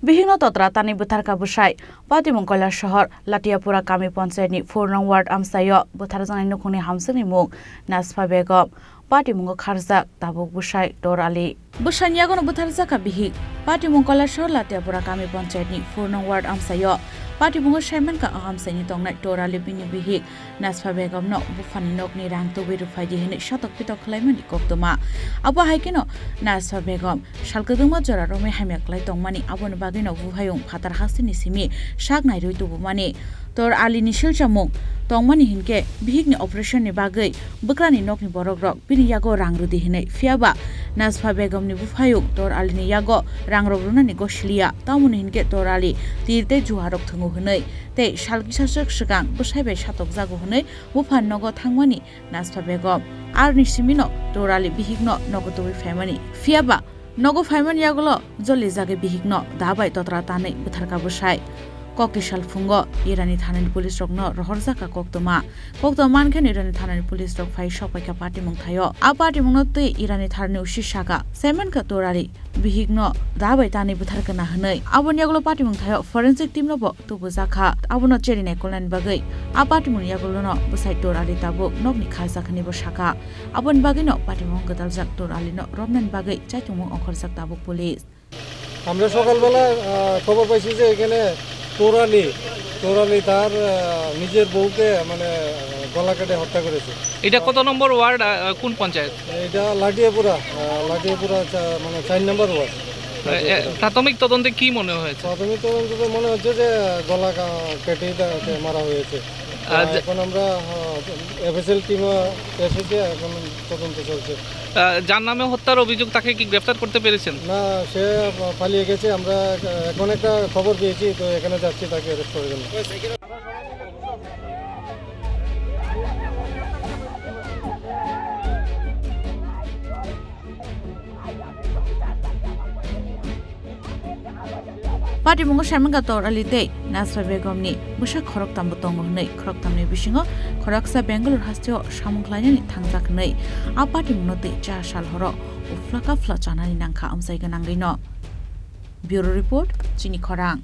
Bihik Totra Tanwi Bwtharkha Bwsai Patimung Kailashahar Latiapura Kami Panchayatni 4 nong ward Amchaio Bwtharkha nokni hamsungni mung Nasfa Begum Patimung Kharjak Tabuk Bwsai Dorali Bwsai yagono Bwtharkha Bihik Patimung Kailashahar Latiapura Kami Panchayatni 4 nong ward Amchaio Patimung Shaiman ka Amchaini tongnai Dorali bini Bihik Nasfa Begum no bufani nokni rang to biru faidi hine shatok pitok khlaimani koktoma abo haikino Nasfa Begum shalkaduma jora rome hamyaklai tongmani abon bagino buhayung phatar hasini simi shak nairoi tubumani tor alini silchamung tongmani hinke Bihik ni operation ni bagai bukrani nokni borokrok bini yago rangrudi hine fiaba Nasfa Begum ni bufayung tor alini yago rangrogruna ni goslia tamuni hinke tor ali tirte juharok thungu hne te shalki sasek sigang Bwsai bai shatok jago hne bufan nogo thangmani Nasfa Begum arni simino tor ali Bihik no nogo tubi family fiaba nogo family yagulo joli jage Bihik no dabai Totra tanai Bwtharkha Bwsai Kokishal fungo Irani Thanani police rok no rohorjaka koktoma mankhan Irani Thanani police rok phai shopaika Patimung thayo a Patimung no tei Irani Thanani usisaka semen ka torari Bihik no dabai tani Bwtharkha na hnai abon yagulo Patimung thayo forensic team no bo tubujaka abono cherine kolan bagai a Patimung yagulo no Bwsai torari tabu nokni khajakhani bo saka abon bagai no Patimung gadaljak torali no romnan bagai chaitumung okhorjak tabu police আমরা সকালবেলা খবর পাইছি যে এখানে তোরালি তার নিজের বউকে মানে গলা কেটে হত্যা করেছে। এটা কত নম্বর ওয়ার্ড কোন পঞ্চায়েত? এটা লাটিয়াপুরা মানে 4 নম্বর ওয়ার্ড। প্রাথমিক তদন্তে কি মনে হয়েছে? প্রাথমিক তদন্তে মনে হচ্ছে যে গলা কেটে মারা হয়েছে। এখন আমরা এফএসএল টিম এসেছে, এখন তদন্ত চলছে। যার নামে হত্যার অভিযোগ তাকে কি গ্রেফতার করতে পেরেছেন? না, সে পালিয়ে গেছে। আমরা এখন একটা খবর পেয়েছি, তো এখানে যাচ্ছি তাকে অ্যারেস্ট করার জন্য। Patimung Shaiman ka torali tei Nasfa Begum ni Bwsai khorok tambo tongo hnei khorok tamni bisingo khoraksa Bangalore hasteo samungkhlainani thangjak hnei a Patimung no tei 4 sal horo uflaka fla chanani nangkha amchai ganangino Bureau Report Chini Khorang